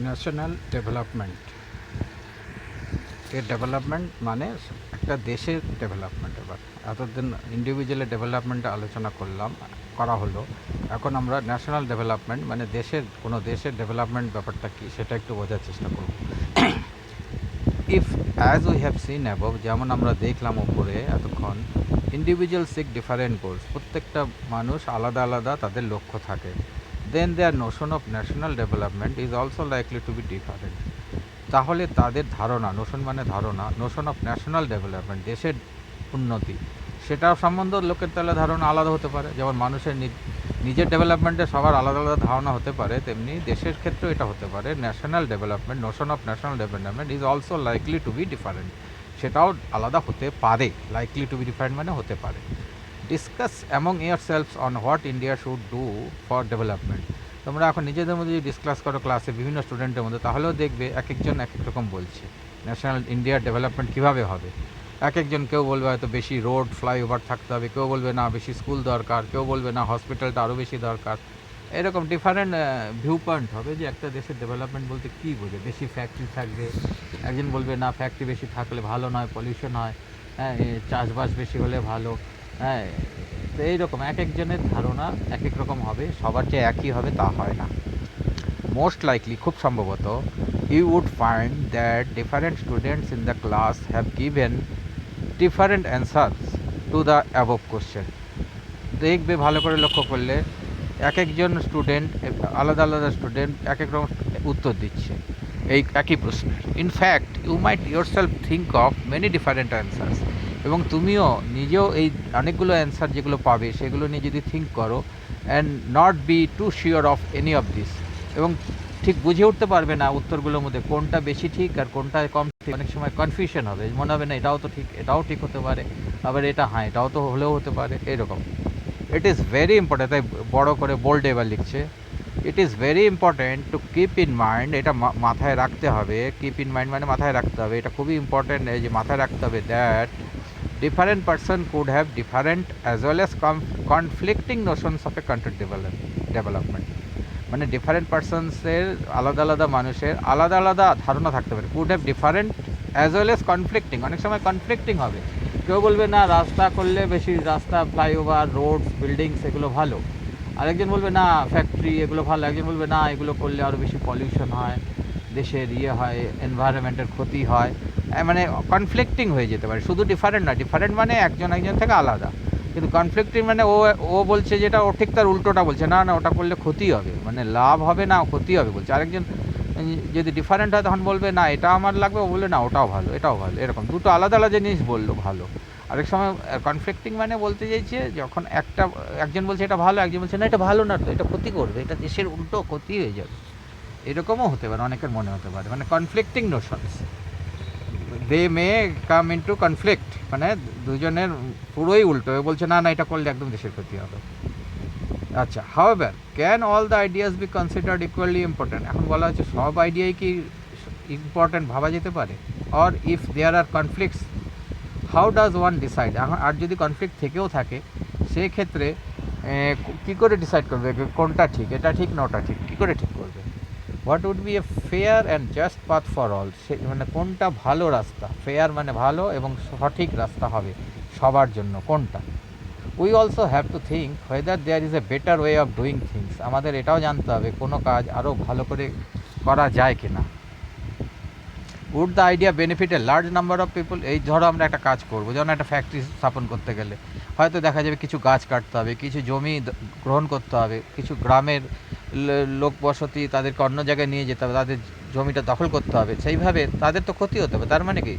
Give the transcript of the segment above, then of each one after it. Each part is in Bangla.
ন্যাশনাল ডেভেলপমেন্ট, এর ডেভেলপমেন্ট মানে একটা দেশের ডেভেলপমেন্ট। এবার এতদিন ইন্ডিভিজুয়ালের ডেভেলপমেন্টে আলোচনা করা হলো, এখন আমরা ন্যাশনাল ডেভেলপমেন্ট মানে কোনো দেশের ডেভেলপমেন্ট ব্যাপারটা কী সেটা একটু বোঝার চেষ্টা করব। If as we have seen above, যেমন আমরা দেখলাম ওপরে এতক্ষণ, ইন্ডিভিজুয়াল সিক ডিফারেন্ট গোলস, প্রত্যেকটা মানুষ আলাদা আলাদা তাদের লক্ষ্য থাকে, then their notion of national development is also likely to be different. তাহলে তাদের ধারণা, নোশন মানে ধারণা, নোশন অফ ন্যাশনাল ডেভেলপমেন্ট দেশের উন্নতি, সেটার সম্বন্ধে লোকের তাহলে ধারণা আলাদা হতে পারে। যেমন মানুষের নিজের ডেভেলপমেন্টে সবার আলাদা আলাদা ধারণা হতে পারে, তেমনি দেশের ক্ষেত্রেও এটা হতে পারে। National development, Notion of national development is also likely to be different, সেটাও আলাদা হতে পারে। লাইকলি টু বি ডিফারেন্ট মানে হতে পারে। Discuss among year selves on what India should do for development. তোমরা এখন নিজেদের মধ্যে যদি ডিসকাস করো ক্লাসে বিভিন্ন স্টুডেন্টের মধ্যে, তাহলেও দেখবে এক একজন এক এক রকম বলছে ন্যাশনাল ইন্ডিয়ার ডেভেলপমেন্ট কীভাবে হবে। এক একজন, কেউ বলবে হয়তো বেশি রোড ফ্লাইওভার থাকতে হবে, কেউ বলবে না বেশি স্কুল দরকার, কেউ বলবে না হসপিটালটা আরও বেশি দরকার। এরকম ডিফারেন্ট ভিউ পয়েন্ট হবে যে একটা দেশের ডেভেলপমেন্ট বলতে কী বোঝে। বেশি ফ্যাক্টরি থাকবে, একজন বলবে না ফ্যাক্টরি বেশি থাকলে ভালো নয়, পলিউশন হয়, হ্যাঁ চাষবাস বেশি হলে ভালো। হ্যাঁ, তো এইরকম এক একজনের ধারণা এক এক রকম হবে, সবার যে একই হবে তা হয় না। মোস্ট লাইকলি, খুব সম্ভবত, you would find that different students in the class have given different answers to the above question. দেখবে ভালো করে লক্ষ্য করলে এক একজন স্টুডেন্ট, আলাদা আলাদা স্টুডেন্ট এক এক রকম উত্তর দিচ্ছে এই একই প্রশ্নের। In fact you might yourself think of many different answers, এবং তুমিও নিজেও এই অনেকগুলো অ্যান্সার যেগুলো পাবে সেগুলো নিয়ে যদি থিঙ্ক করো, and not be too sure of any of this, এবং ঠিক বুঝে উঠতে পারবে না উত্তরগুলোর মধ্যে কোনটা বেশি ঠিক আর কোনটা কম ঠিক। অনেক সময় কনফিউশন হবে, মনে হবে না এটাও তো ঠিক, এটাও ঠিক হতে পারে, আবার এটা হ্যাঁ এটাও তো হলেও হতে পারে, এরকম। ইট ইজ ভেরি ইম্পর্টেন্ট, তাই বড় করে বোল্ডে এবার লিখছে, it is very important to keep in mind, এটা মাথায় রাখতে হবে। কিপ ইন মাইন্ড মানে মাথায় রাখতে হবে, এটা খুবই ইম্পর্টেন্ট, এই যে মাথায় রাখতে হবে, that different person could have different as well as conflicting notions of a country development, মানে ডিফারেন্ট পার্সনসের, আলাদা আলাদা মানুষের আলাদা আলাদা ধারণা থাকতে পারে। Could have different as well as conflicting, অনেক সময় কনফ্লিক্টিং হবে। কেউ বলবে না রাস্তা করলে বেশি, রাস্তা ফ্লাইওভার রোডস বিল্ডিংস এগুলো ভালো, আরেকজন বলবে না ফ্যাক্টরি এগুলো ভালো, একজন বলবে না এগুলো করলে আরও বেশি পলিউশন হয়, দেশের হয়, এনভায়রনমেন্টের ক্ষতি হয়। মানে কনফ্লিক্টিং হয়ে যেতে পারে। শুধু ডিফারেন্ট না, ডিফারেন্ট মানে একজন একজন থেকে আলাদা, কিন্তু কনফ্লিক্টিং মানে ও বলছে যেটা ও ঠিক তার উল্টোটা বলছে, না না ওটা করলে ক্ষতি হবে, মানে লাভ হবে না ক্ষতি হবে বলছে। আরেকজন যদি ডিফারেন্ট হয় তখন বলবে না এটা আমার লাগবে, ও বলবে না ওটাও ভালো এটাও ভালো, এরকম দুটো আলাদা আলাদা জিনিস বললো ভালো। আরেক সময় কনফ্লিক্টিং মানে বলতে চাইছে যখন একজন বলছে এটা ভালো, একজন বলছে না এটা ভালো না, তো এটা ক্ষতি করবে, এটা দেশের উল্টো ক্ষতি হয়ে যাবে, এরকমও হতে পারে, অনেকের মনে হতে পারে। মানে কনফ্লিক্টিং নোশনস, দে মে কাম ইনটু কনফ্লিক্ট, মানে দুজনের পুরোই উল্টো, বলছে না না এটা করলে একদম দেশের ক্ষতি হবে। আচ্ছা, however can all the ideas be considered equally important, এখন বলা হচ্ছে সব আইডিয়াই কি ইম্পর্ট্যান্ট ভাবা যেতে পারে? Or if there are conflicts how does one decide, এখন আর যদি কনফ্লিক্ট থেকেও থাকে সেক্ষেত্রে কী করে ডিসাইড করবে কোনটা ঠিক, এটা ঠিক না ওটা ঠিক, কী করে ঠিক করবে? What would be a fair and just path for all, সে মানে কোনটা ভালো রাস্তা, ফেয়ার মানে ভালো এবং সঠিক রাস্তা হবে সবার জন্য, কোনটা? We also have to think whether there is a better way of doing things, আমাদের এটাও জানতে হবে কোনো কাজ আরও ভালো করে করা যায় কি না। Would the idea benefit a large number of people, এই ধরো আমরা একটা কাজ করবো, যেমন একটা ফ্যাক্টরি স্থাপন করতে গেলে হয়তো দেখা যাবে কিছু গাছ কাটতে হবে, কিছু জমি গ্রহণ করতে হবে, কিছু গ্রামের লোক বসতি তাদেরকে অন্য জায়গায় নিয়ে যেতে হবে, তাদের জমিটা দখল করতে হবে, সেইভাবে তাদের তো ক্ষতি হতে হবে। তার মানে কি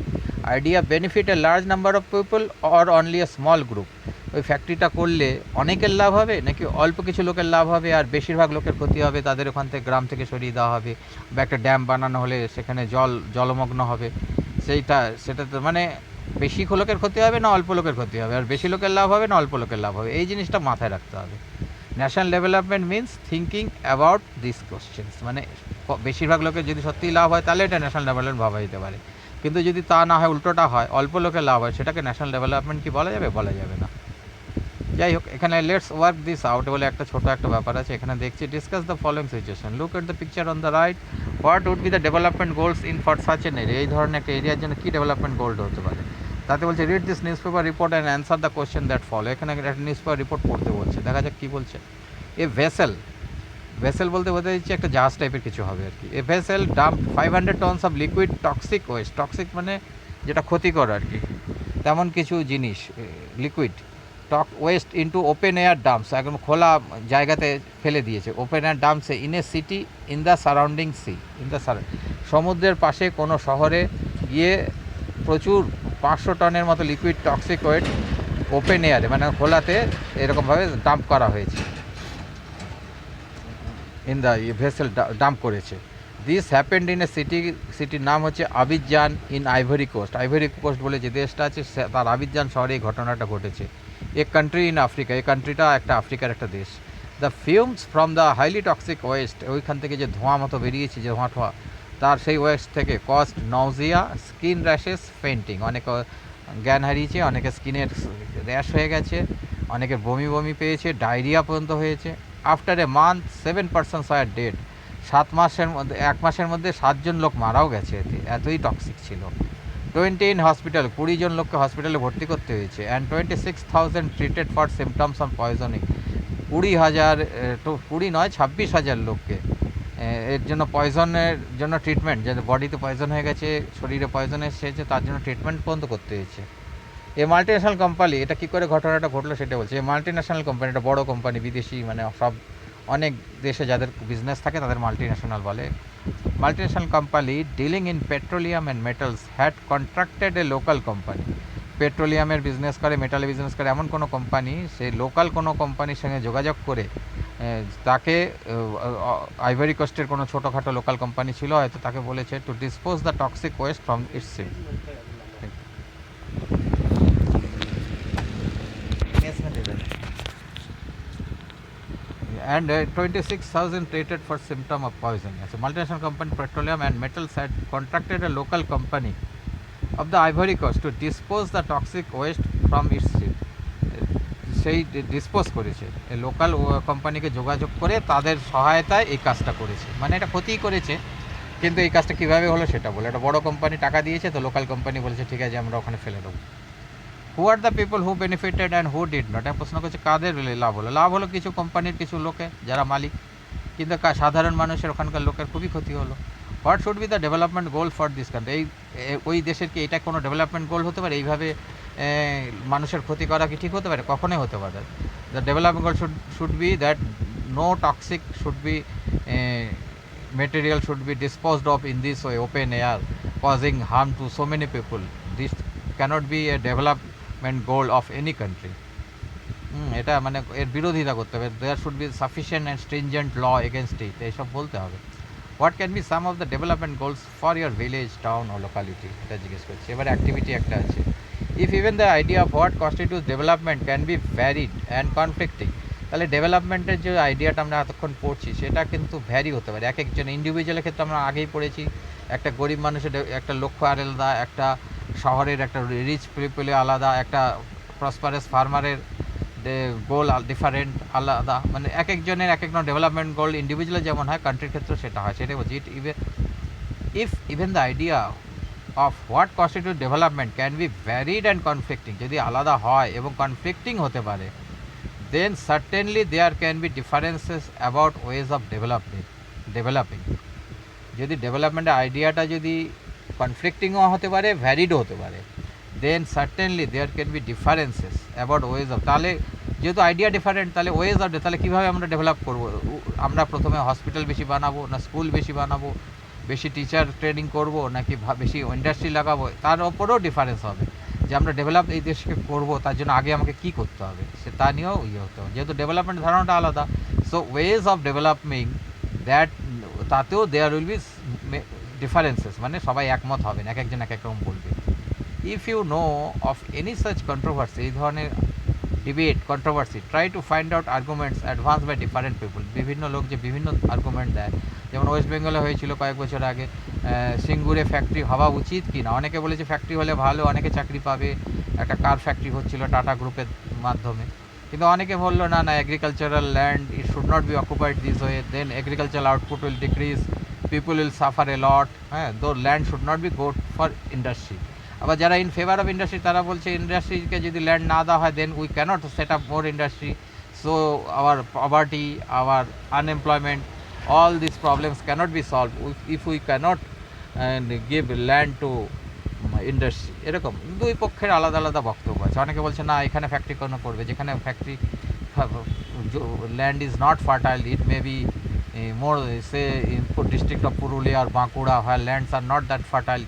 idea benefit a large number of people or only a small group, ওই ফ্যাক্টরিটা করলে অনেকের লাভ হবে নাকি অল্প কিছু লোকের লাভ হবে আর বেশিরভাগ লোকের ক্ষতি হবে, তাদের ওখান থেকে গ্রাম থেকে সরিয়ে দেওয়া হবে, বা একটা ড্যাম বানানো হলে সেখানে জলমগ্ন হবে, সেটা তো মানে বেশি লোকের ক্ষতি হবে না অল্প লোকের ক্ষতি হবে, আর বেশি লোকের লাভ হবে না অল্প লোকের লাভ হবে, এই জিনিসটা মাথায় রাখতে হবে। National development means thinking about this questions, মানে বেশিরভাগ লোকের যদি সত্যিই লাভ হয় তাহলে এটা ন্যাশনাল ডেভেলপমেন্ট ভাবা যেতে পারে, কিন্তু যদি তা না হয় উল্টোটা হয় অল্প লোকের লাভ হয়, সেটাকে ন্যাশনাল ডেভেলপমেন্ট কি বলা যাবে? বলা যাবে না। যাই হোক, এখানে লেটস ওয়ার্ক দিস আউট বলে একটা ছোটো একটা ব্যাপার আছে, এখানে দেখছি discuss the following situation, look at the picture on the right, what would be the development goals in for such an area, এই ধরনের একটা এরিয়ার জন্য কী ডেভেলপমেন্ট গোল হতে পারে। তাতে বলছে read this news paper report and answer the question that follow. এখানে একটা নিউজ পেপার রিপোর্ট পড়তে বলছে, দেখা যাক কী বলছে। এ ভেসেল, ভেসেল বলতে বোঝা যাচ্ছে একটা জাহাজ টাইপের কিছু হবে আর কি। A vessel dump 500 tons of liquid toxic waste, toxic মানে যেটা ক্ষতিকর আর কি, তেমন কিছু জিনিস, liquid waste into open air dumps, একদম খোলা জায়গাতে ফেলে দিয়েছে। ওপেন এয়ার ডাম্পসে in a city in the surrounding sea, in the সমুদ্রের পাশে কোনো শহরে গিয়ে প্রচুর 500 টনের মতো লিকুইড টক্সিক ওয়েস্ট ওপেন এয়ারে মানে খোলাতে এরকমভাবে ডাম্প করা হয়েছে, ইন দ্য ভেসেল ডাম্প করেছে। দিস হ্যাপেন্ড ইন এ সিটির নাম হচ্ছে Abidjan in Ivory Coast. Ivory Coast বলে যে দেশটা আছে তার আবিজান শহরে এই ঘটনাটা ঘটেছে। এ কান্ট্রি ইন আফ্রিকা, এই কান্ট্রিটা একটা আফ্রিকার একটা দেশ। The fumes from the highly toxic West, ওইখান থেকে যে ধোঁয়া মতো বেরিয়েছে, যে ধোঁয়া ঠোঁয়া তার সেই ওয়েস্ট থেকে cost Nazia, skin rashes, fainting, অনেকে জ্ঞান হারিয়েছে, অনেকে স্কিনের র্যাশ হয়ে গেছে, অনেকে বমি বমি পেয়েছে, ডায়রিয়া পর্যন্ত হয়েছে। After a month 7 persons are dead, 7 মাসের মধ্যে 1 মাসের মধ্যে 7 জন লোক মারাও গেছে, এতে এতই টক্সিক ছিল। 20 ইন হসপিটাল, 20 জন লোককে হসপিটালে ভর্তি করতে হয়েছে। And 26,000 treated for symptoms of poisoning, 20,000 20 নয় 26,000 লোককে এর জন্য পয়জনের জন্য ট্রিটমেন্ট, যাদের বডিতে পয়জন হয়ে গেছে, শরীরে পয়জন এসেছে, তার জন্য ট্রিটমেন্ট পর্যন্ত করতে হয়েছে। এ মাল্টিন্যাশনাল কোম্পানি, এটা কী করে ঘটনাটা ঘটলো সেটা বলছে। এই মাল্টিন্যাশনাল কোম্পানি, এটা বড়ো কোম্পানি, বিদেশি, মানে সব অনেক দেশে যাদের বিজনেস থাকে তাদের মাল্টিন্যাশনাল বলে। Multinational company dealing in petroleum and metals had contracted a local company, পেট্রোলিয়ামের বিজনেস করে, মেটালের বিজনেস করে এমন কোনো কোম্পানি, সেই লোকাল কোনো কোম্পানির সঙ্গে যোগাযোগ করে তাকে, আইভরি কোস্টের কোনো ছোটোখাটো লোকাল কোম্পানি ছিল হয়তো, তাকে বলেছে to dispose the toxic waste from its ship. And 26,000 treated for symptom of poisoning. As a multinational company, petroleum and metals had contracted a local company of the Ivory Coast to dispose the toxic waste from its ship. সেই ডিসপোজ করেছে, এই লোকাল কোম্পানিকে যোগাযোগ করে তাদের সহায়তায় এই কাজটা করেছে, মানে এটা ক্ষতিই করেছে, কিন্তু এই কাজটা কীভাবে হলো সেটা বলে। একটা বড় কোম্পানি টাকা দিয়েছে, তো লোকাল কোম্পানি বলেছে ঠিক আছে আমরা ওখানে ফেলে দেবো। Who are the people who benefited and who did not, প্রশ্ন করছে কাদের লাভ হলো। লাভ হলো কিছু কোম্পানির, কিছু লোকে যারা মালিক, কিন্তু সাধারণ মানুষের, ওখানকার লোকের খুবই ক্ষতি হলো। What should be the development goal for this country, ওই দেশের কি এটা কোনো ডেভেলপমেন্ট গোল হতে পারে? এইভাবে মানুষের ক্ষতি করা কি ঠিক হতে পারে? কখনোই হতে পারে। The development goal should be that no toxic should be material should be disposed of in this way, open air, causing harm to so many people. This cannot be a development goal of any country. এটা মানে এর বিরোধিতা করতে হবে। There should be sufficient and stringent law against it, এইসব বলতে হবে। What can be some of the development goals for your village, town ও লোকালিটি, এটা জিজ্ঞেস করছে। এবার অ্যাক্টিভিটি একটা আছে। If even the idea of what constitutes development can be varied and conflicting, তাহলে ডেভেলপমেন্টের যে আইডিয়াটা আমরা এতক্ষণ পড়ছি সেটা কিন্তু ভ্যারি হতে পারে। এক একজন ইন্ডিভিজুয়ালের ক্ষেত্রে আমরা আগেই পড়েছি, একটা গরিব মানুষের একটা লক্ষ্য আলাদা, একটা শহরের একটা রিচ পিপলে আলাদা, একটা প্রসপারাস ফার্মারের গোল ডিফারেন্ট আলাদা, মানে এক একজনের এক এক ডেভেলপমেন্ট গোল ইন্ডিভিজুয়াল যেমন হয়, কান্ট্রির ক্ষেত্রে সেটা হয়। সেটাই বলছি, if even the idea of what constitute development can be varied and conflicting, যদি আলাদা হয় এবং কনফ্লিক্টিং হতে পারে, then certainly there can be differences about ways of developing. যদি ডেভেলপমেন্টের আইডিয়াটা যদি কনফ্লিক্টিংও হতে পারে, ভ্যারিডও হতে পারে, then certainly there can be differences about ways of, তাহলে যেহেতু আইডিয়া ডিফারেন্ট, তাহলে ওয়েজ অফ, তাহলে কীভাবে আমরা ডেভেলপ করবো? আমরা প্রথমে হসপিটাল বেশি বানাবো, না স্কুল বেশি বানাবো, বেশি টিচার ট্রেনিং করবো, নাকি বেশি ইন্ডাস্ট্রি লাগাবো, তার ওপরেও ডিফারেন্স হবে। যে আমরা ডেভেলপ এই দেশকে করবো, তার জন্য আগে আমাকে কী করতে হবে সে তা নিয়েও হতে হবে, যেহেতু ডেভেলপমেন্ট ধারণাটা আলাদা। So ways of developing that, তাতেও দেয়ার উইল বি ডিফারেন্সেস, মানে সবাই একমত হবেন, এক একজন এক এক রকম বলবে। If you know of any such controversy, এই ধরনের debate controversy, try to find out arguments advance by different people, বিভিন্ন লোক যে বিভিন্ন আর্গুমেন্ট দেয়। যেমন ওয়েস্ট বেঙ্গলে হয়েছিল কয়েক বছর আগে, সিঙ্গুরে ফ্যাক্টরি হওয়া উচিত কি না, অনেকে বলেছে ফ্যাক্টরি হলে ভালো, অনেকে চাকরি পাবে, একটা কার ফ্যাক্টরি হচ্ছিল টাটা গ্রুপের মাধ্যমে, কিন্তু অনেকে বললো না না, agricultural land it should not be occupied this way, then agricultural output will decrease, people will suffer a lot. Though land should not be go for industry. আবার যারা ইন ফেভার অফ ইন্ডাস্ট্রি তারা বলছে ইন্ডাস্ট্রিকে যদি ল্যান্ড না দেওয়া হয় then we cannot set up more industry, so our poverty, our unemployment, all these problems cannot be solved if we cannot give land to industry. এরকম দুই পক্ষের আলাদা আলাদা বক্তব্য আছে। অনেকে বলছে না এখানে ফ্যাক্টরি কেন করবে, যেখানে factory land is not fertile, it may be more say in district of Purulia আর Bankura where lands are not that fertile,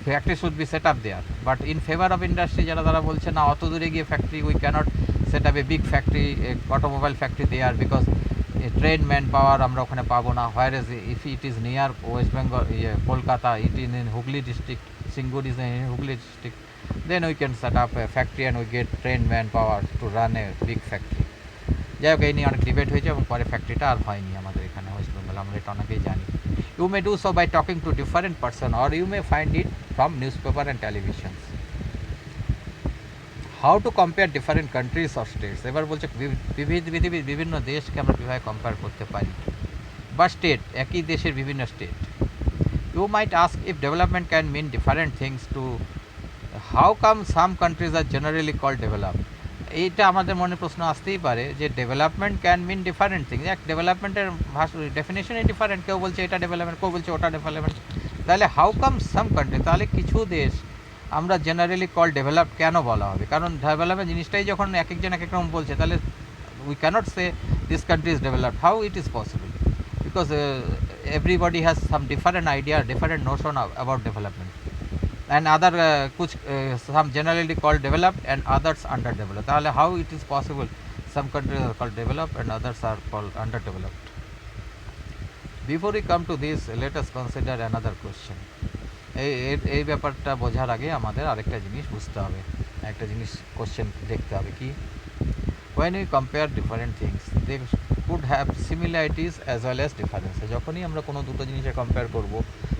factory should be set up there. But in favour of industry যারা তারা বলছে না অত দূরে গিয়ে factory we cannot set up a big factory, automobile factory there, because trained man power আমরা ওখানে পাবো না। Where is if it is near West Bengal Kolkata, it in Hooghly district, Singur is in Hooghly district, then we can set up a factory and we get trained manpower to run a big factory. যাই হোক এই নিয়ে অনেক ডিবেট হয়েছে এবং পরে ফ্যাক্টরিটা আর হয়নি আমাদের এখানে ওয়েস্ট বেঙ্গল, আমরা এটা অনেকেই জানি। You may do so by talking to different person or you may find it from news paper and television. How to compare different countries or states, এবার বলছে পৃথিবীর বিভিন্ন দেশকে আমরা কীভাবে কম্পেয়ার করতে পারি, বা স্টেট, একই দেশের বিভিন্ন state. You might ask if development can mean different things to how come some countries are generally called developed. এইটা আমাদের মনে প্রশ্ন আসতেই পারে যে development can mean different things, এক ডেভেলপমেন্টের ডেফিনেশনই ডিফারেন্ট, কেউ বলছে এটা ডেভেলপমেন্ট, কেউ বলছে ওটা ডেভেলপমেন্ট। তাহলে হাউ কাম সাম কান্ট্রি, তাহলে কিছু দেশ আমরা জেনারেলি কল ডেভেলপ কেন বলা হবে, কারণ ডেভেলপমেন্ট জিনিসটাই যখন এক একজন এক এক রকম বলছে তাহলে we cannot say this country is developed, how it is possible, because everybody has some different idea, different notion about development, and other some generally called developed and others underdeveloped. তাহলে how it is possible some countries are called developed and others are called underdeveloped? Before we come to this, let us consider another question. এই ব্যাপারটা বোঝার আগে আমাদের আরেকটা জিনিস বুঝতে হবে, একটা জিনিস কোশ্চেন দেখতে হবে কি, when we compare different things they could have similarities as well as differences. যখনই আমরা কোনো দুটো জিনিসে কম্পেয়ার করব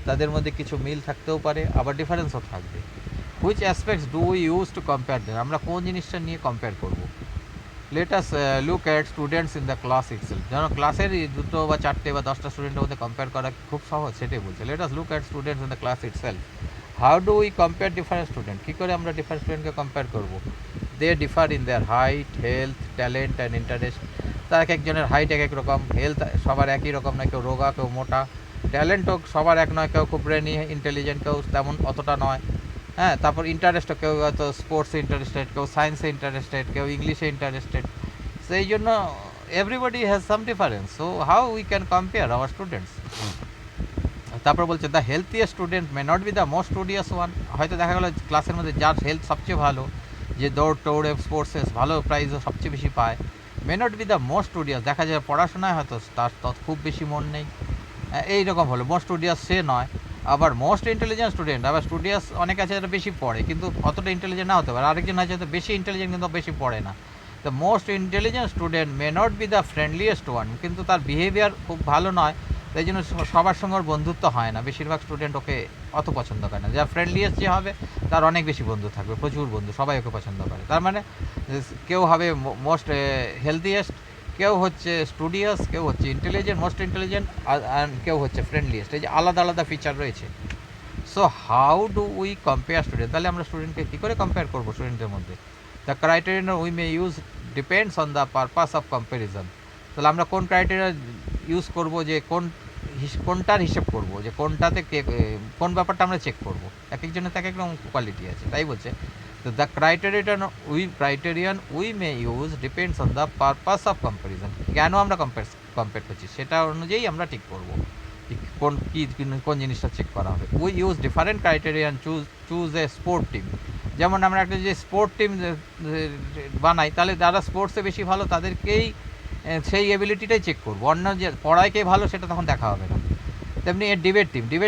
তাদের মধ্যে কিছু মিল থাকতেও পারে আবার ডিফারেন্সও থাকবে। which aspects do we use to compare them, আমরা কোন জিনিসটা নিয়ে কম্পেয়ার করব। let us look at students in the class itself, যেন ক্লাসের দুটো বা চারটে বা 10টা স্টুডেন্টের মধ্যে কম্পেয়ার করা খুব সহজ, সেটাই বলছে। let us look at students in the class itself. how do we compare different students, কী করে আমরা ডিফারেন্ট স্টুডেন্টকে কম্পেয়ার করব। they differ in their height, health, talent and interest. তার এক একজনের হাইট এক এক রকম, হেলথ সবার একই রকম নয়, কেউ রোগা কেউ মোটা, ট্যালেন্টও সবার এক নয়, কেউ খুব ব্রেনি ইন্টেলিজেন্ট, কেউ তেমন অতটা নয়। তারপর ইন্টারেস্টও কেউ হয়তো স্পোর্টসে ইন্টারেস্টেড, কেউ সায়েন্সে ইন্টারেস্টেড, কেউ ইংলিশে ইন্টারেস্টেড, সেই জন্য everybody has some difference, so how we can compare our students. তারপর বলছে the healthiest student may not be the most studious one, হয়তো দেখা গেলো ক্লাসের মধ্যে যার হেলথ সবচেয়ে ভালো, যে দৌড়ে স্পোর্টসে ভালো প্রাইজও সবচেয়ে বেশি পায়, মে not be the most studious, দেখা যায় পড়াশোনায় হয়তো তার খুব বেশি মন নেই, এইরকম হলো মোস্ট স্টুডিয়াস সে নয়। আবার মোস্ট ইন্টেলিজেন্ট স্টুডেন্ট, আবার স্টুডিয়াস অনেক আছে যারা বেশি পড়ে কিন্তু অতটা ইন্টেলিজেন্ট না হতে পারে, আরেকজন আছে হয়তো বেশি ইন্টেলিজেন্ট কিন্তু বেশি পড়ে না। The most intelligent student may not be the friendliest one, কিন্তু তার বিহেভিয়ার খুব ভালো নয়, তাই জন্য সবার সঙ্গে ওর বন্ধুত্ব হয় না, বেশিরভাগ স্টুডেন্ট ওকে অত পছন্দ করে না। যা ফ্রেন্ডলিয়েস্ট যে হবে তার অনেক বেশি বন্ধু থাকবে, প্রচুর বন্ধু, সবাই ওকে পছন্দ করে। তার মানে কেউ হবে মোস্ট হেলদিয়েস্ট, কেউ হচ্ছে স্টুডিয়াস, কেউ হচ্ছে ইন্টেলিজেন্ট, মোস্ট ইন্টেলিজেন্ট, আর কেউ হচ্ছে ফ্রেন্ডলিয়েস্ট, এই যে আলাদা আলাদা ফিচার রয়েছে। So how do we compare student, তাহলে আমরা স্টুডেন্টকে কী করে কম্পেয়ার করবো স্টুডেন্টের মধ্যে। The criteria we may use depends on the purpose of comparison, তাহলে আমরা কোন ক্রাইটেরিয়া ইউজ করব, যে কোনটার হিসেব করব, যে কোনটাতে কোন ব্যাপারটা আমরা চেক করব, এক একজনের এক এক রকম কোয়ালিটি আছে, তাই বলছে। তো the criterion we may use depends on the purpose of comparison, কেন আমরা কম্পেয়ার করছি সেটা অনুযায়ী আমরা ঠিক করব কোন জিনিসটা চেক করা হবে। We use different criterion choose a sport team, যেমন আমরা একটা যে স্পোর্ট টিম বানাই তাহলে যারা স্পোর্টসে বেশি ভালো তাদেরকেই সেই এবিলিটিটাই চেক করবো, অন্য যে পড়ায় কে ভালো সেটা তখন দেখা হবে না। তেমনি এর ডিবেট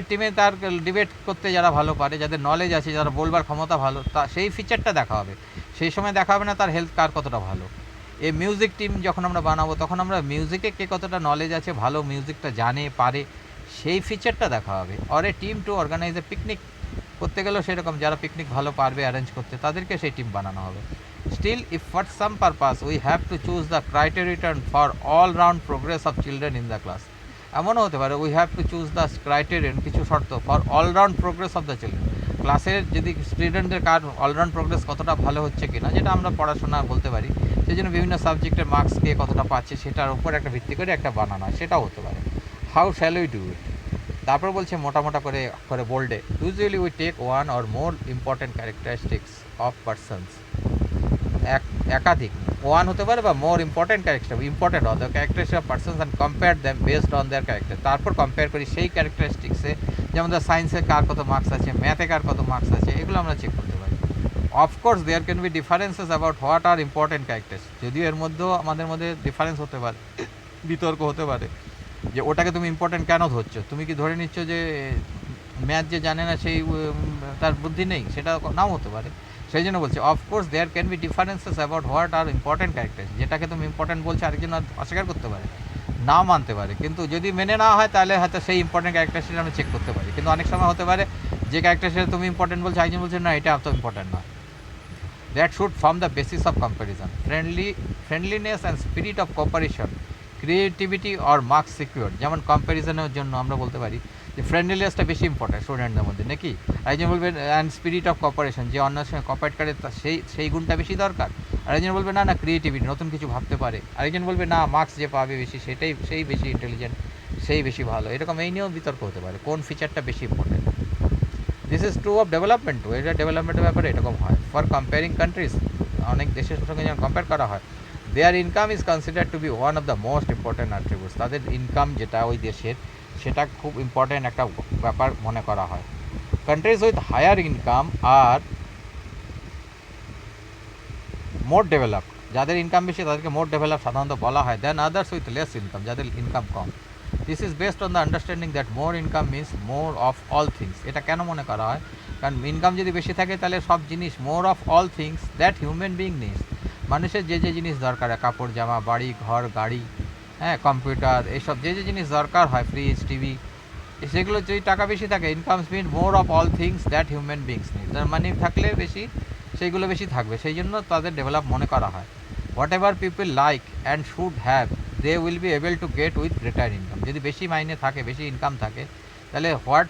টিমে তার ডিবেট করতে যারা ভালো পারে, যাদের নলেজ আছে, যারা বলবার ক্ষমতা ভালো, তা সেই ফিচারটা দেখা হবে, সেই সময় দেখা হবে না তার হেলথ কার কতটা ভালো। এই মিউজিক টিম যখন আমরা বানাবো তখন আমরা মিউজিকে কে কতটা নলেজ আছে, ভালো মিউজিকটা জানে পারে, সেই ফিচারটা দেখা হবে। Or a team to organise a picnic, করতে গেলেও সেরকম যারা পিকনিক ভালো পারবে অ্যারেঞ্জ করতে তাদেরকে সেই টিম বানানো হবে। Still, if for some purpose we have to choose the criterion for all round progress of children in the class, এমনও হতে পারে we have to choose the criterion, কিছু শর্ত for all round progress of the children. ক্লাসের যদি স্টুডেন্টদের কার অলরাউন্ড প্রোগ্রেস কতটা ভালো হচ্ছে কিনা, যেটা আমরা পড়াশোনা বলতে পারি, সেই জন্য বিভিন্ন সাবজেক্টের মার্কস কে কতটা পাচ্ছে সেটার উপর একটা ভিত্তি করে একটা বানানো হয়, সেটাও হতে পারে। How shall we do it? তারপর বলছে মোটা করে করে বোল্ডে, usually we take one or more important characteristics of persons. একাধিক, ওয়ান হতে পারে বা more important important of the characteristic of persons and compare them based on their character. তারপর কম্পেয়ার করি সেই ক্যারেক্টারিস্টিক্সে, যেমন দ্য সায়েন্সে কার কত মার্কস আছে, ম্যাথে কার কত মার্কস আছে, এগুলো আমরা চেক করতে পারি। Of course there can be differences about what are important characters. যদিও এর মধ্যেও আমাদের মধ্যে ডিফারেন্স হতে পারে, বিতর্ক হতে পারে যে ওটাকে তুমি ইম্পর্টেন্ট কেন ধরছো। তুমি কি ধরে নিচ্ছ যে ম্যাথ যে জানে না সেই তার বুদ্ধি নেই, সেটা নাও হতে পারে। সেই জন্য বলছি of course there can be differences about what are important characters. যেটাকে তুমি ইম্পর্টেন্ট বলছো আরেকজন অস্বীকার করতে পারে, নাও মানতে পারে, কিন্তু যদি মেনে না হয় তাহলে হয়তো সেই ইম্পর্টেন্ট ক্যারেক্টারটা আমরা চেক করতে পারি। কিন্তু অনেক সময় হতে পারে যে ক্যারেক্টারটা তুমি ইম্পর্টেন্ট বলছো, একজন বলছে না এটা এত ইম্পর্টেন্ট না। That should form the basis of comparison. Friendliness and spirit of cooperation, creativity or marks secure. যেমন কম্প্যারিজনের জন্য আমরা বলতে পারি যে ফ্রেন্ডলিনেসটা বেশি ইম্পর্টেন্ট স্টুডেন্টদের মধ্যে নাকি, একজন বলবেন অ্যান্ড স্পিরিট অফ কোঅপারেশন, যে অন্যের সঙ্গে কোঅপারেট করে সেই গুণটা বেশি দরকার। আরেকজন বলবে না ক্রিয়েটিভিটি, নতুন কিছু ভাবতে পারে। আরেকজন বলবে না মার্কস যে পাবে বেশি সেই বেশি ইন্টেলিজেন্ট, সেই বেশি ভালো। এরকম এই নিয়েও বিতর্ক হতে পারে কোন ফিচারটা বেশি important. This is true of development, এটা ডেভেলপমেন্টের ব্যাপারে এরকম হয়। ফর কম্পেয়ারিং কান্ট্রিজ, অনেক দেশের সঙ্গে যখন কম্পেয়ার করা হয়, their income is consider to be one of the most important attributes. তাদের ইনকাম যেটা ওই দেশের, সেটা খুব ইম্পর্টেন্ট একটা ব্যাপার মনে করা হয়। Countries with higher income are more developed, যাদের ইনকাম বেশি তাদেরকে মোর ডেভেলপ সাধারণত বলা হয়, then others with less income, যাদের ইনকাম কম। This is based on the understanding that more income means more of all things. এটা কেন মনে করা হয়? কারণ ইনকাম যদি বেশি থাকে তাহলে সব জিনিস, মোর of all things that human being needs, মানুষের যে জিনিস দরকার, কাপড় জামা বাড়ি ঘর গাড়ি, হ্যাঁ কম্পিউটার, এইসব যে জিনিস দরকার হয়, ফ্রিজ টিভি, সেগুলো যদি টাকা বেশি থাকে, incomes mean more of all things that human beings need, তার মানে থাকলে বেশি সেইগুলো বেশি থাকবে, সেই জন্য তাদের ডেভেলপ মনে করা হয়। Whatever people like and should have they will be able to get with greater income. যদি বেশি মাইনে থাকে, বেশি ইনকাম থাকে, তাহলে হোয়াট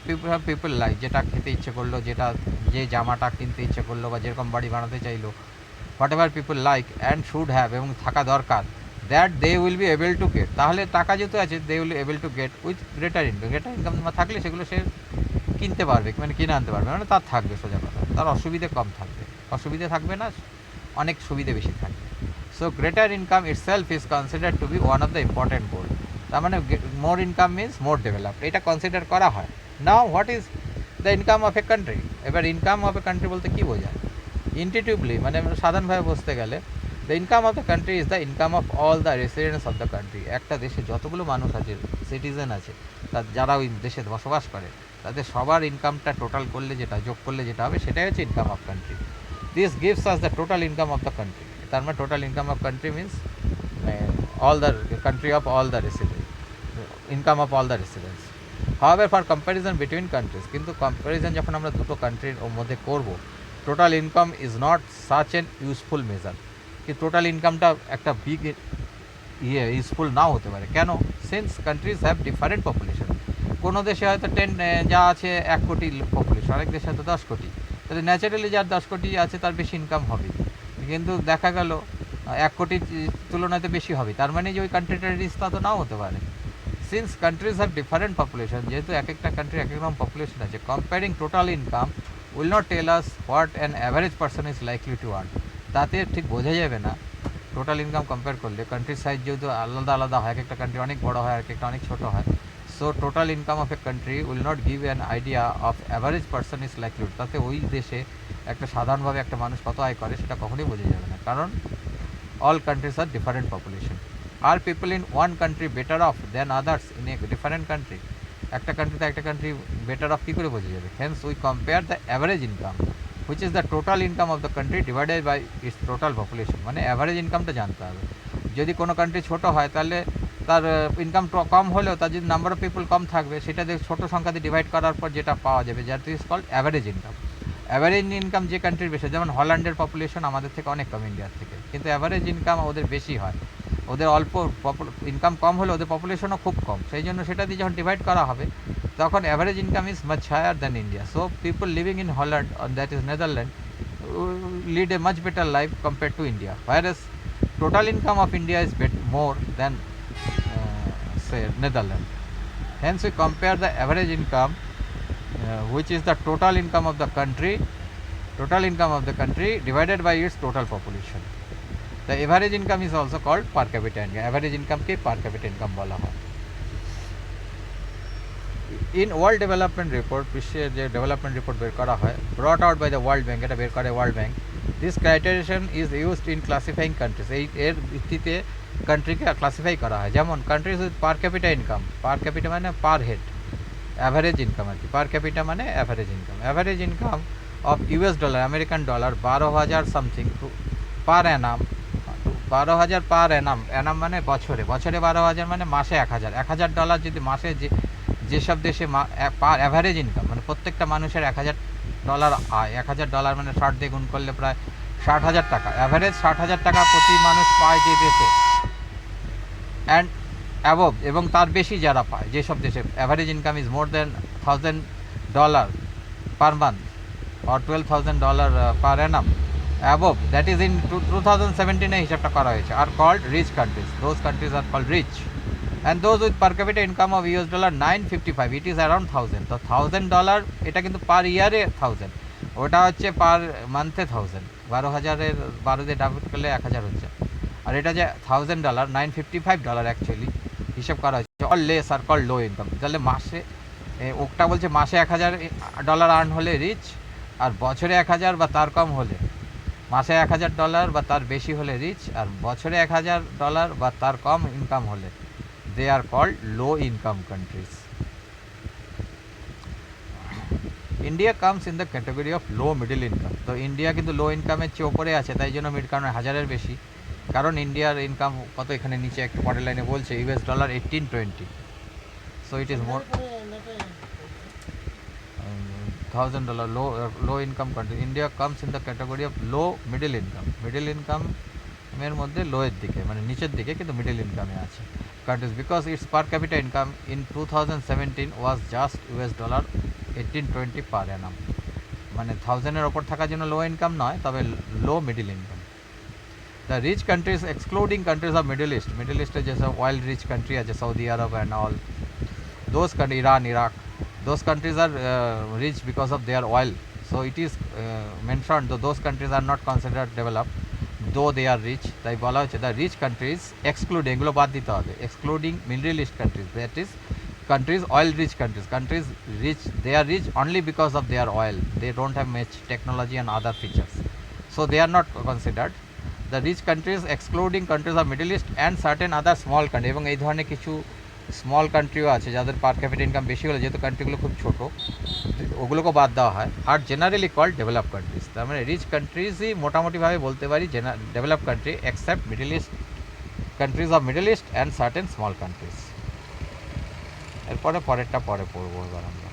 পিপল লাইক, যেটা খেতে ইচ্ছে করলো, যেটা যে জামাটা কিনতে ইচ্ছে করলো বা যেরকম বাড়ি বানাতে চাইলো, whatever people like and should have, এবং থাকা দরকার, that they will be able to get, তাহলে টাকা যেহেতু আছে they will able to get with greater income থাকলে সেগুলো সে কিনতে পারবে, মানে কিনে আনতে পারবে, মানে তার থাকবে, সোজা কথা তার অসুবিধে কম থাকবে, অসুবিধে থাকবে না, অনেক সুবিধে বেশি থাকবে। So greater income itself is consider to be one of the important goal. তার মানে more income means more developed, এটা কনসিডার করা হয়। Now what is the income of a country? এবার ইনকাম অফ এ কান্ট্রি বলতে কী বোঝায়? ইনটিউটিভলি, মানে সাধারণভাবে বুঝতে গেলে, the income of the country is the income of all the residents of the country. একটা দেশে যতগুলো মানুষ আছে, সিটিজেন আছে, যারা ওই দেশে বসবাস করে, তাদের সবার ইনকামটা টোটাল করলে, যেটা যোগ করলে যেটা হবে, সেটাই হচ্ছে income of country. This gives us the total income of the country. তার মানে total income of country means all the country of all the resident, income of all the residents. However for comparison between countries, কিন্তু কম্প্যারিজন যখন আমরা দুটো কান্ট্রির মধ্যে করবো, total income is not such N useful measure. কি টোটাল ইনকামটা একটা বিগ ইউজফুল নাও হতে পারে। কেন? Since countries have different population. কোনো দেশে হয়তো যা আছে 1 কোটি পপুলেশন, অনেক দেশে হয়তো 10 কোটি, তাহলে ন্যাচারালি যার 10 কোটি আছে তার বেশি ইনকাম হবে। কিন্তু দেখা গেল 1 কোটির তুলনায় তো বেশি হবে, তার মানে যে ওই কান্ট্রিটার রিচ তা তো নাও হতে পারে। Since countries have different population, যেহেতু এক একটা কান্ট্রির এক এক রকম পপুলেশন আছে, comparing total income will not tell us what an average person is likely to earn. তাতে ঠিক বোঝা যাবে না টোটাল ইনকাম কম্পেয়ার করলে। কান্ট্রির সাইজ যেহেতু আলাদা আলাদা হয়, এক একটা কান্ট্রি অনেক বড় হয়, আর একটা অনেক ছোটো হয়। So total income of a country will not give an idea of average person is likely. তাতে ওই দেশে একটা সাধারণভাবে একটা মানুষ কত আয় করে সেটা কখনোই বোঝা যাবে না, কারণ all countries are different population. Are people in one country better off than others in a different country? একটা কান্ট্রিতে একটা কান্ট্রি বেটার অফ কী করে বোঝা যাবে? Hence we compare the average income which is the total income of the country divided by its total population. মানে অ্যাভারেজ ইনকামটা জানতে হবে। যদি কোনো কান্ট্রি ছোটো হয় তাহলে তার ইনকাম কম হলেও তার যদি নাম্বার অফ পিপল কম থাকবে, সেটা দিয়ে ছোটো সংখ্যা দিয়ে ডিভাইড করার পর যেটা পাওয়া যাবে, that is called average income. Average income যে কান্ট্রির বেশি, যেমন হল্যান্ডের পপুলেশন আমাদের থেকে অনেক কম, ইন্ডিয়ার থেকে, কিন্তু অ্যাভারেজ ইনকাম ওদের বেশি হয়। ওদের অল্প ইনকাম কম হলে ওদের পপুলেশনও খুব কম, সেই জন্য সেটা দিয়ে যখন ডিভাইড করা হবে তখন average income is much higher than India. So people living in Holland that is Netherland lead a much better life compared to India, whereas total income of India is more than say Netherlands. Hence we compare the average income which is the total income of the country divided by its total population. The average income is also called per capita income. Average income ke per capita income bola hoy. In World Development Report, বিশ্বের যে ডেভেলপমেন্ট রিপোর্ট বের করা হয়, brought out by the World Bank, এটা বের করে world bank, this criterion is used in classifying countries. এর ভিত্তিতে কান্ট্রিকে ক্লাসিফাই করা হয়। যেমন countries with per capita income, per capita মানে পার হেড, অ্যাভারেজ ইনকাম আর কি, পার ক্যাপিটা মানে average income. Average income of US dollar, American dollar 12,000 something per annum, 12,000 per annum, annum মানে বছরে, বছরে 12,000 মানে মাসে 1,000, $1,000 যদি মাসে যেসব দেশে পার অ্যাভারেজ ইনকাম মানে প্রত্যেকটা মানুষের $1,000 আয়, $1,000 মানে 60 দিয়ে গুণ করলে প্রায় 60,000 টাকা, অ্যাভারেজ 60,000 টাকা প্রতি মানুষ পায় যে দেশে, অ্যান্ড অ্যাবভ এবং তার বেশি যারা পায় যেসব দেশে average income is more than $1,000 per month or $12,000 per annum above, that is in 2017 হিসাবটা করা হয়েছে, are called rich countries. Those countries are called rich. And those with per capita income of US dollar 955, it is around 1,000. তো $1,000 এটা কিন্তু পার ইয়ারে 1,000, ওটা হচ্ছে পার মান্থে 1,000, 12,000-এর 12 দিয়ে ডাবল করলে 1,000 হচ্ছে। আর এটা যে $1,000, $955 অ্যাকচুয়ালি হিসাব করা হচ্ছে, অল লেস আর কল লো ইনকাম। তাহলে মাসে ওটা বলছে মাসে $1,000 আর্ন হলে রিচ, আর বছরে 1,000 বা তার কম হলে, মাসে $1,000 বা তার বেশি হলে রিচ, আর বছরে $1,000 বা তার কম ইনকাম হলে they are called low income countries. India comes in the category of low middle income. তো ইন্ডিয়া কিন্তু লো ইনকামের চেয়ে ওপরে আছে, তাই জন্য মিড কারণ 1,000-এর বেশি। কারণ ইন্ডিয়ার ইনকাম কত এখানে নিচে একটু পরের লাইনে বলছে, US dollar 1820, so it is more $1,000 low income country. India comes in the category of low middle income. Middle income এর মধ্যে লোয়ের দিকে মানে নিচের দিকে, কিন্তু মিডল ইনকামে আছে countries because its per capita income in 2017 was just US dollar 1820 per annum, মানে 1,000-এর ওপর থাকার জন্য লো ইনকাম নয়, তবে low middle income. The rich countries excluding countries of middle ইস্টে যেসব অয়েল রিচ কান্ট্রি আছে, Saudi Arabia and all those country, Iran, Iraq, those countries are rich because of their oil, so it is mentioned though those countries are not considered developed though they are rich, তাই বলা হচ্ছে দ্য রিচ কান্ট্রিজ এক্সক্লুডিং, এগুলো বাদ দিতে হবে, excluding middle east countries, that is countries oil rich countries rich, they are rich only because of their oil, they don't have much technology and other features, so they are not considered. The rich countries excluding countries of middle east and certain other small country, এবং এই ধরনের কিছু স্মল কান্ট্রিও আছে যাদের পার ক্যাপিটা ইনকাম বেশি হলে, যেহেতু কান্ট্রিগুলো খুব ছোটো ওগুলোকে বাদ দেওয়া হয়, are generally called develop countries. তার মানে রিচ কান্ট্রিজই মোটামুটিভাবে বলতে পারি develop country, except middle east countries of middle east and certain small countries. এরপরে পরেরটা পরে পড়বো এবার আমরা।